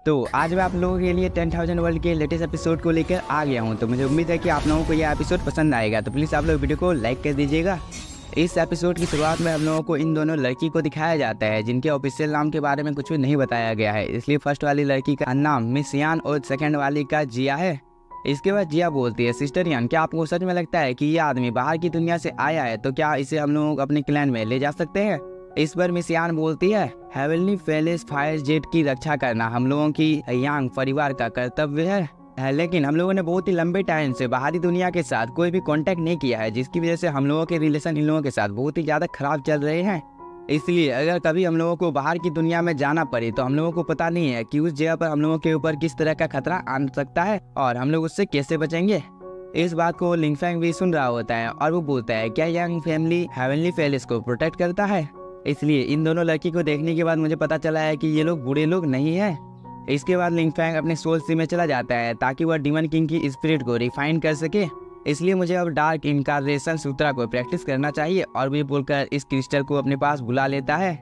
तो आज मैं आप लोगों के लिए 10,000 वर्ल्ड के लेटेस्ट एपिसोड को लेकर आ गया हूं। तो मुझे उम्मीद है कि आप लोगों को यह एपिसोड पसंद आएगा। तो प्लीज़ आप लोग वीडियो को लाइक कर दीजिएगा। इस एपिसोड की शुरुआत में हम लोगों को इन दोनों लड़की को दिखाया जाता है जिनके ऑफिशियल नाम के बारे में कुछ भी नहीं बताया गया है। इसलिए फर्स्ट वाली लड़की का नाम मिस यान और सेकेंड वाली का जिया है। इसके बाद जिया बोलती है, सिस्टर यान, क्या आपको सच में लगता है कि ये आदमी बाहर की दुनिया से आया है? तो क्या इसे हम लोग अपने क्लैन में ले जा सकते हैं? इस पर मिस यान बोलती है, हेवनली पैलेस फायर जेट की रक्षा करना हम लोगों की यांग परिवार का कर्तव्य है, लेकिन हम लोगों ने बहुत ही लंबे टाइम से बाहरी दुनिया के साथ कोई भी कांटेक्ट नहीं किया है, जिसकी वजह से हम लोगों के रिलेशन इन लोगों के साथ बहुत ही ज़्यादा खराब चल रहे हैं। इसलिए अगर कभी हम लोगों को बाहर की दुनिया में जाना पड़े तो हम लोगों को पता नहीं है कि उस जगह पर हम लोगों के ऊपर किस तरह का खतरा आ सकता है और हम लोग उससे कैसे बचेंगे। इस बात को लिंगफैंग भी सुन रहा होता है और वो बोलता है, क्या यंग फैमिली हेवनली पैलेस को प्रोटेक्ट करता है? इसलिए इन दोनों लड़की को देखने के बाद मुझे पता चला है कि ये लोग बुरे लोग नहीं हैं। इसके बाद लिंगफैंग अपने सोल सी में चला जाता है ताकि वह डीमन किंग की स्पिरिट को रिफाइन कर सके। इसलिए मुझे अब डार्क इनकार्नेशन सूत्रा को प्रैक्टिस करना चाहिए और भी बोलकर इस क्रिस्टल को अपने पास बुला लेता है।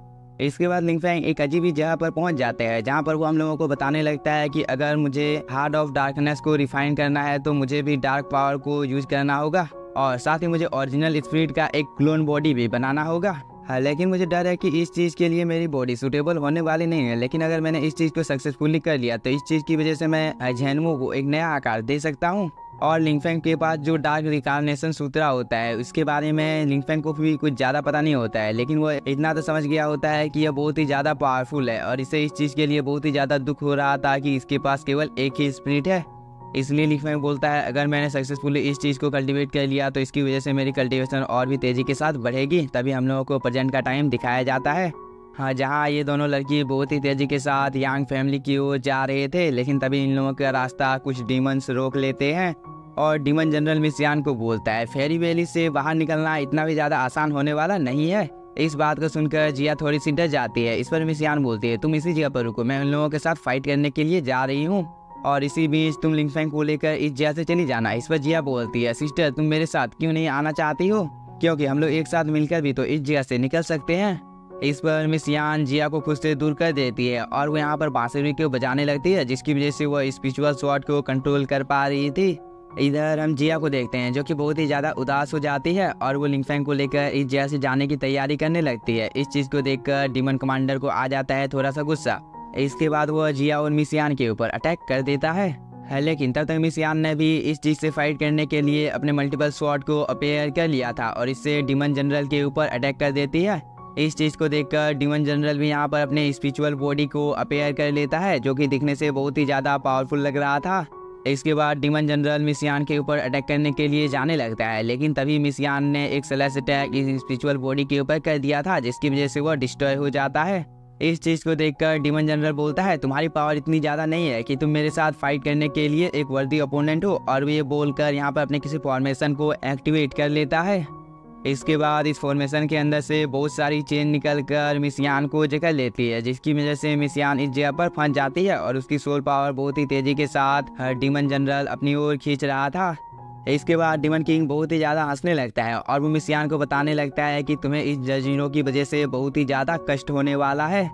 इसके बाद लिंगफैंग एक अजीब ही जगह पर पहुंच जाते हैं जहां पर वो हम लोगों को बताने लगता है कि अगर मुझे हार्ट ऑफ डार्कनेस को रिफाइन करना है तो मुझे भी डार्क पावर को यूज करना होगा और साथ ही मुझे ओरिजिनल स्पिरिट का एक क्लोन बॉडी भी बनाना होगा। लेकिन मुझे डर है कि इस चीज़ के लिए मेरी बॉडी सूटेबल होने वाली नहीं है, लेकिन अगर मैंने इस चीज़ को सक्सेसफुली कर लिया तो इस चीज़ की वजह से मैं झेनमू को एक नया आकार दे सकता हूँ। और लिंगफैंग के पास जो डार्क रिकार्नेशन सूत्रा होता है उसके बारे में लिंगफैंग को भी कुछ ज़्यादा पता नहीं होता है, लेकिन वो इतना तो समझ गया होता है कि यह बहुत ही ज़्यादा पावरफुल है और इसे इस चीज़ के लिए बहुत ही ज़्यादा दुख हो रहा था कि इसके पास केवल एक ही स्पिरिट है। इसलिए लिंगफैंग बोलता है, अगर मैंने सक्सेसफुली इस चीज़ को कल्टीवेट कर लिया तो इसकी वजह से मेरी कल्टीवेशन और भी तेज़ी के साथ बढ़ेगी। तभी हम लोगों को प्रेजेंट का टाइम दिखाया जाता है, जहाँ ये दोनों लड़की बहुत ही तेज़ी के साथ यांग फैमिली की ओर जा रहे थे, लेकिन तभी इन लोगों का रास्ता कुछ डीमंस रोक लेते हैं और डीमन जनरल मिस यान को बोलता है, फेरी वैली से बाहर निकलना इतना भी ज़्यादा आसान होने वाला नहीं है। इस बात को सुनकर जिया थोड़ी सी डर जाती है। इस पर मिस यान बोलती है, तुम इसी जगह पर रुको, मैं उन लोगों के साथ फाइट करने के लिए जा रही हूँ और इसी बीच तुम लिंगफैंग को लेकर इस जगह से चली जाना। इस पर जिया बोलती है, सिस्टर तुम मेरे साथ क्यों नहीं आना चाहती हो, क्योंकि हम लोग एक साथ मिलकर भी तो इस जगह से निकल सकते हैं। इस पर मिस यान जिया को खुद से दूर कर देती है और वो यहाँ पर बांसुरी को बजाने लगती है, जिसकी वजह से वो स्पिरिचुअल स्वॉर्ड को कंट्रोल कर पा रही थी। इधर हम जिया को देखते हैं जो कि बहुत ही ज़्यादा उदास हो जाती है और वो लिंगफैंग को लेकर इस जगह से जाने की तैयारी करने लगती है। इस चीज़ को देखकर डीमन कमांडर को आ जाता है थोड़ा सा गुस्सा। इसके बाद वो जिया और मिस यान के ऊपर अटैक कर देता है, लेकिन तब तक मिस यान ने भी इस चीज़ से फाइट करने के लिए अपने मल्टीपल स्वॉर्ड को अपेयर कर लिया था और इससे डीमन जनरल के ऊपर अटैक कर देती है। इस चीज़ को देखकर डीमन जनरल भी यहाँ पर अपने स्पिरिचुअल बॉडी को अपेयर कर लेता है, जो कि दिखने से बहुत ही ज़्यादा पावरफुल लग रहा था। इसके बाद डीमन जनरल मिस यान के ऊपर अटैक करने के लिए जाने लगता है, लेकिन तभी मिस यान ने एक स्लैश अटैक इस स्पिरिचुअल बॉडी के ऊपर कर दिया था, जिसकी वजह से वह डिस्ट्रॉय हो जाता है। इस चीज़ को देखकर डीमन जनरल बोलता है, तुम्हारी पावर इतनी ज़्यादा नहीं है कि तुम मेरे साथ फाइट करने के लिए एक वर्दी ओपोनेंट हो, और वो ये बोलकर यहाँ पर अपने किसी फॉर्मेशन को एक्टिवेट कर लेता है। इसके बाद इस फॉर्मेशन के अंदर से बहुत सारी चेन निकलकर मिस यान को जकड़ लेती है, जिसकी वजह से मिस यान इस जगह पर फंस जाती है और उसकी सोल पावर बहुत ही तेज़ी के साथ डीमन जनरल अपनी ओर खींच रहा था। इसके बाद डीमन किंग बहुत ही ज़्यादा हंसने लगता है और वो मिस यान को बताने लगता है कि तुम्हें इस जजीरों की वजह से बहुत ही ज़्यादा कष्ट होने वाला है,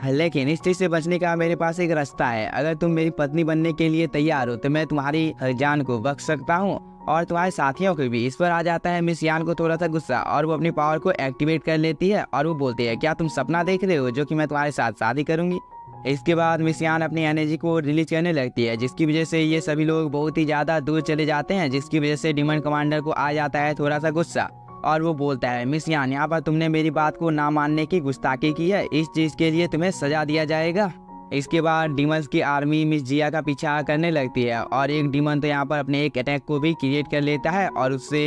लेकिन इस चीज़ से बचने का मेरे पास एक रास्ता है। अगर तुम मेरी पत्नी बनने के लिए तैयार हो तो मैं तुम्हारी जान को बख्श सकता हूँ और तुम्हारे साथियों को भी। इस पर आ जाता है मिस यान को थोड़ा सा गुस्सा और वो अपनी पावर को एक्टिवेट कर लेती है और वो बोलती है, क्या तुम सपना देख रहे हो जो कि मैं तुम्हारे साथ शादी करूँगी। इसके बाद मिस यान अपनी एनर्जी को रिलीज करने लगती है, जिसकी वजह से ये सभी लोग बहुत ही ज़्यादा दूर चले जाते हैं, जिसकी वजह से डीमन कमांडर को आ जाता है थोड़ा सा गुस्सा और वो बोलता है, मिस यान यहाँ पर तुमने मेरी बात को ना मानने की गुस्ताखी की है, इस चीज़ के लिए तुम्हें सजा दिया जाएगा। इसके बाद डीमंस की आर्मी मिस जिया का पीछा करने लगती है और एक डीमन तो यहाँ पर अपने एक अटैक को भी क्रिएट कर लेता है और उससे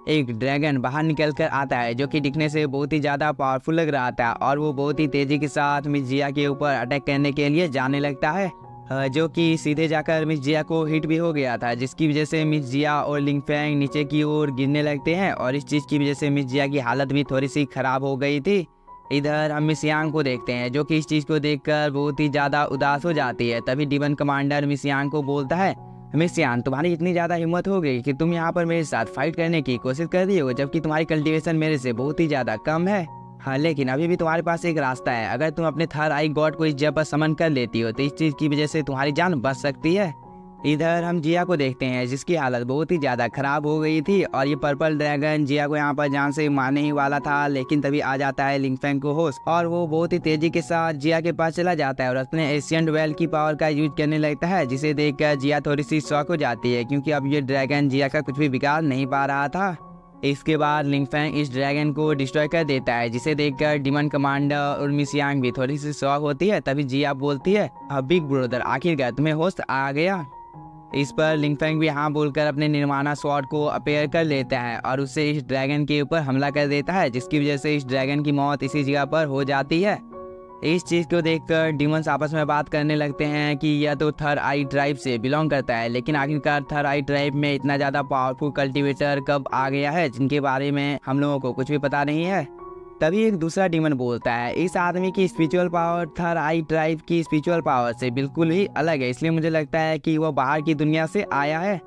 एक ड्रैगन बाहर निकल कर आता है, जो कि दिखने से बहुत ही ज़्यादा पावरफुल लग रहा था और वो बहुत ही तेज़ी के साथ मिस जिया के ऊपर अटैक करने के लिए जाने लगता है, जो कि सीधे जाकर मिस जिया को हिट भी हो गया था, जिसकी वजह से मिस जिया और लिंगफैंग नीचे की ओर गिरने लगते हैं और इस चीज़ की वजह से मिस जिया की हालत भी थोड़ी सी खराब हो गई थी। इधर हम मिस यांग को देखते हैं जो कि इस चीज़ को देखकर बहुत ही ज़्यादा उदास हो जाती है। तभी डीमन कमांडर मिस यांग को बोलता है, मिस यांग तुम्हारी इतनी ज़्यादा हिम्मत हो गई कि तुम यहाँ पर मेरे साथ फाइट करने की कोशिश कर रही हो, जबकि तुम्हारी कल्टीवेशन मेरे से बहुत ही ज़्यादा कम है। हाँ, लेकिन अभी भी तुम्हारे पास एक रास्ता है। अगर तुम अपने थर्ड आई गॉड को इस जगह पर समन कर लेती हो तो इस चीज़ की वजह से तुम्हारी जान बच सकती है। इधर हम जिया को देखते हैं जिसकी हालत बहुत ही ज़्यादा ख़राब हो गई थी और ये पर्पल ड्रैगन जिया को यहाँ पर जान से मारने ही वाला था, लेकिन तभी आ जाता है लिंगफेंग को होश और वो बहुत ही तेज़ी के साथ जिया के पास चला जाता है और अपने एशियन वेल की पावर का यूज करने लगता है, जिसे देखकर जिया थोड़ी सी शॉक हो जाती है क्योंकि अब ये ड्रैगन जिया का कुछ भी बिगाड़ नहीं पा रहा था। इसके बाद लिंगफेंग इस ड्रैगन को डिस्ट्रॉय कर देता है, जिसे देखकर डिमन कमांडर और मिस यांग भी थोड़ी सी शॉक होती है। तभी जिया बोलती है, अब बिग ब्रदर आखिरकार तुम्हें होश आ गया। इस पर लिंगफेंग भी हाँ बोलकर अपने निर्माणा स्वॉर्ड को अपेयर कर लेता है और उससे इस ड्रैगन के ऊपर हमला कर देता है, जिसकी वजह से इस ड्रैगन की मौत इसी जगह पर हो जाती है। इस चीज़ को देखकर डिमंस आपस में बात करने लगते हैं कि यह तो थर्ड आई ट्राइब से बिलोंग करता है, लेकिन आखिरकार थर्ड आई ट्राइब में इतना ज़्यादा पावरफुल कल्टिवेटर कब आ गया है जिनके बारे में हम लोगों को कुछ भी पता नहीं है। तभी एक दूसरा डीमन बोलता है, इस आदमी की स्पिरिचुअल पावर थर्ड आई ट्राइब की स्पिरिचुअल पावर से बिल्कुल ही अलग है, इसलिए मुझे लगता है कि वह बाहर की दुनिया से आया है।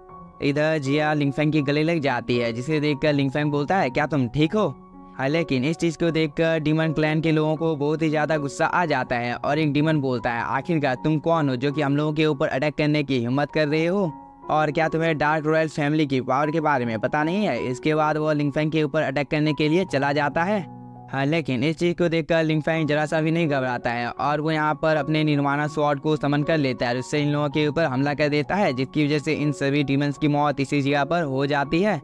इधर जिया लिंगफेंग की गले लग जाती है, जिसे देखकर लिंगफेंग बोलता है, क्या तुम ठीक हो? हाँ, लेकिन इस चीज़ को देखकर डीमन क्लैन के लोगों को बहुत ही ज़्यादा गुस्सा आ जाता है और एक डीमन बोलता है, आखिरकार तुम कौन हो जो कि हम लोगों के ऊपर अटैक करने की हिम्मत कर रहे हो, और क्या तुम्हें डार्क रॉयल फैमिली की पावर के बारे में पता नहीं है? इसके बाद वो लिंगफेंग के ऊपर अटैक करने के लिए चला जाता है। हाँ, लेकिन इस चीज़ को देखकर लिंगफेंग जरा सा भी नहीं घबराता है और वो यहाँ पर अपने निर्माणा स्वॉर्ड को समन कर लेता है और उससे इन लोगों के ऊपर हमला कर देता है, जिसकी वजह से इन सभी डीमंस की मौत इसी जगह पर हो जाती है।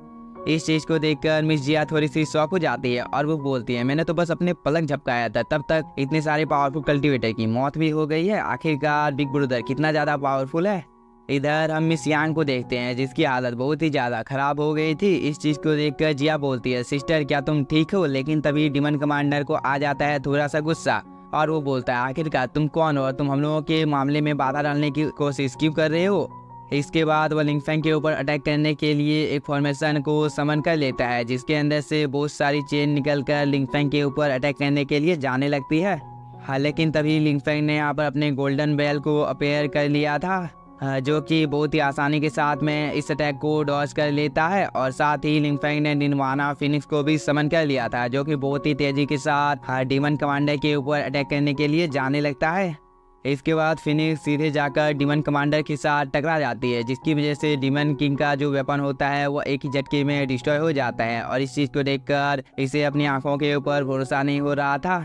इस चीज़ को देखकर मिस जिया थोड़ी सी शॉक हो जाती है और वो बोलती है, मैंने तो बस अपने पलक झपकाया था, तब तक इतने सारे पावरफुल कल्टिवेटर की मौत भी हो गई है। आखिरकार बिग ब्रदर कितना ज़्यादा पावरफुल है। इधर हम मिस यांग को देखते हैं जिसकी हालत बहुत ही ज़्यादा खराब हो गई थी। इस चीज़ को देखकर जिया बोलती है, सिस्टर क्या तुम ठीक हो? लेकिन तभी डिमन कमांडर को आ जाता है थोड़ा सा गुस्सा और वो बोलता है, आखिरकार तुम कौन हो और तुम हम लोगों के मामले में बाधा डालने की कोशिश क्यों कर रहे हो? इसके बाद वह लिंगफेंग के ऊपर अटैक करने के लिए एक फॉर्मेशन को समन कर लेता है, जिसके अंदर से बहुत सारी चेन निकलकर लिंगफेंग के ऊपर अटैक करने के लिए जाने लगती है। हाँ, लेकिन तभी लिंगफेंग ने यहाँ पर अपने गोल्डन बेल को अपेयर कर लिया था, जो कि बहुत ही आसानी के साथ में इस अटैक को डॉज कर लेता है और साथ ही लिंगफेंग ने निर्माणा फिनिक्स को भी समन कर लिया था, जो कि बहुत ही तेजी के साथ डीमन कमांडर के ऊपर अटैक करने के लिए जाने लगता है। इसके बाद फिनिक्स सीधे जाकर डीमन कमांडर के साथ टकरा जाती है, जिसकी वजह से डीमन किंग का जो वेपन होता है वो एक ही झटके में डिस्ट्रॉय हो जाता है और इस चीज़ को देखकर इसे अपनी आंखों के ऊपर भरोसा नहीं हो रहा था,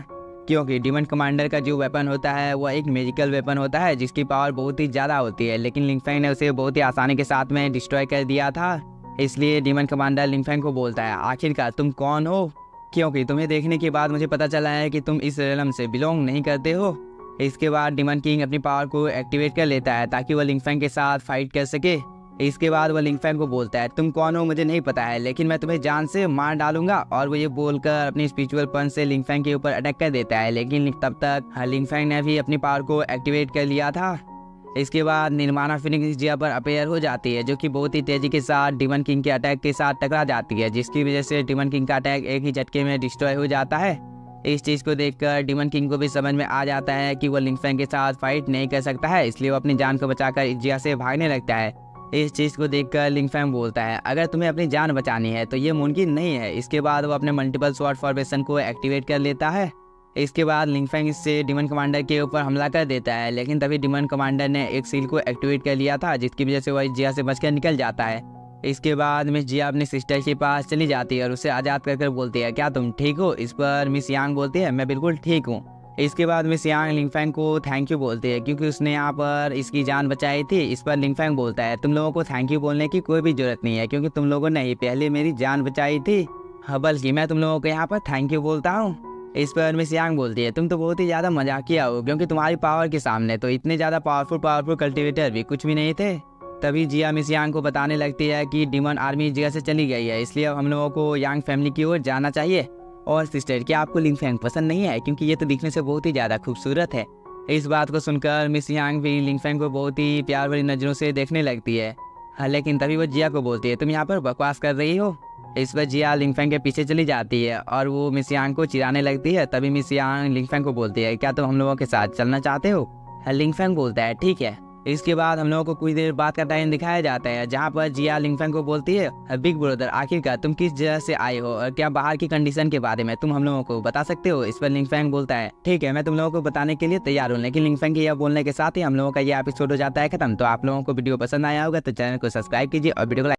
क्योंकि डीमन कमांडर का जो वेपन होता है वह एक मैजिकल वेपन होता है जिसकी पावर बहुत ही ज़्यादा होती है, लेकिन लिंगफेंग ने उसे बहुत ही आसानी के साथ में डिस्ट्रॉय कर दिया था। इसलिए डीमन कमांडर लिंगफेंग को बोलता है, आखिरकार तुम कौन हो? क्योंकि तुम्हें देखने के बाद मुझे पता चला है कि तुम इस रेलम से बिलोंग नहीं करते हो। इसके बाद डीमन किंग अपनी पावर को एक्टिवेट कर लेता है ताकि वह लिंगफेंग के साथ फाइट कर सके। इसके बाद वह लिंगफेंग को बोलता है, तुम कौन हो मुझे नहीं पता है, लेकिन मैं तुम्हें जान से मार डालूंगा, और वो ये बोलकर अपनी स्पिरिचुअल पंच से लिंगफेंग के ऊपर अटैक कर देता है, लेकिन तब तक लिंगफेंग ने भी अपनी पावर को एक्टिवेट कर लिया था। इसके बाद निर्माणा फिनिक्स इस जगह पर अपेयर हो जाती है, जो कि बहुत ही तेजी के साथ डीमन किंग के अटैक के साथ टकरा जाती है, जिसकी वजह से डीमन किंग का अटैक एक ही झटके में डिस्ट्रॉय हो जाता है। इस चीज़ को देखकर डीमन किंग को भी समझ में आ जाता है कि वो लिंगफेंग के साथ फाइट नहीं कर सकता है, इसलिए वो अपनी जान को बचाकर इस जगह से भागने लगता है। इस चीज़ को देखकर लिंगफेंग बोलता है, अगर तुम्हें अपनी जान बचानी है तो ये मुमकिन नहीं है। इसके बाद वो अपने मल्टीपल स्वॉर्ड फॉर्मेशन को एक्टिवेट कर लेता है। इसके बाद लिंगफेंग इससे डीमन कमांडर के ऊपर हमला कर देता है, लेकिन तभी डीमन कमांडर ने एक सील को एक्टिवेट कर लिया था, जिसकी वजह से वह इस जगह से बचकर निकल जाता है। इसके बाद मिस जिया अपनी सिस्टर के पास चली जाती है और उसे आज़ाद कर बोलती है, क्या तुम ठीक हो? इस पर मिस यांग बोलती है, मैं बिल्कुल ठीक हूँ। इसके बाद मिस यांग लिंगफेंग को थैंक यू बोलती है क्योंकि उसने यहाँ पर इसकी जान बचाई थी। इस पर लिंगफेंग बोलता है, तुम लोगों को थैंक यू बोलने की कोई भी जरूरत नहीं है, क्योंकि तुम लोगों ने ही पहले मेरी जान बचाई थी, बल्कि मैं तुम लोगों को यहाँ पर थैंक यू बोलता हूँ। इस पर मिस यांग बोलती है, तुम तो बहुत ही ज़्यादा मजाकिया हो, क्योंकि तुम्हारी पावर के सामने तो इतने ज़्यादा पावरफुल कल्टिवेटर भी कुछ भी नहीं थे। तभी जिया मिस यांग को बताने लगती है कि डीमन आर्मी इस जगह से चली गई है, इसलिए अब हम लोगों को यांग फैमिली की ओर जाना चाहिए। और सिस्टर, क्या आपको लिंगफेंग पसंद नहीं है? क्योंकि ये तो दिखने से बहुत ही ज़्यादा खूबसूरत है। इस बात को सुनकर मिस यांग भी लिंगफेंग को बहुत ही प्यार भरी नज़रों से देखने लगती है। हाँ, लेकिन तभी वो जिया को बोलती है, तुम यहाँ पर बकवास कर रही हो। इस पर जिया लिंगफेंग के पीछे चली जाती है और वो मिस यांग को चिढ़ाने लगती है। तभी मिस यांग लिंगफेंग को बोलती है, क्या तुम हम लोगों के साथ चलना चाहते हो? लिंगफेंग बोलता है, ठीक है, इसके बाद हम लोगों को कुछ देर बाद का टाइम दिखाया जाता है जहाँ पर जिया लिंगफेंग को बोलती है, बिग ब्रदर आखिरकार तुम किस जगह से आए हो और क्या बाहर की कंडीशन के बारे में तुम हम लोगों को बता सकते हो। इस पर लिंगफेंग बोलता है ठीक है मैं तुम लोगों को बताने के लिए तैयार हूँ। लेकिन लिंगफेंग के यह बोलने के साथ ही हम लोगों का यह एपिसोड हो जाता है खत्म। तो आप लोगों को वीडियो पसंद आया होगा तो चैनल को सब्सक्राइब कीजिए और वीडियो को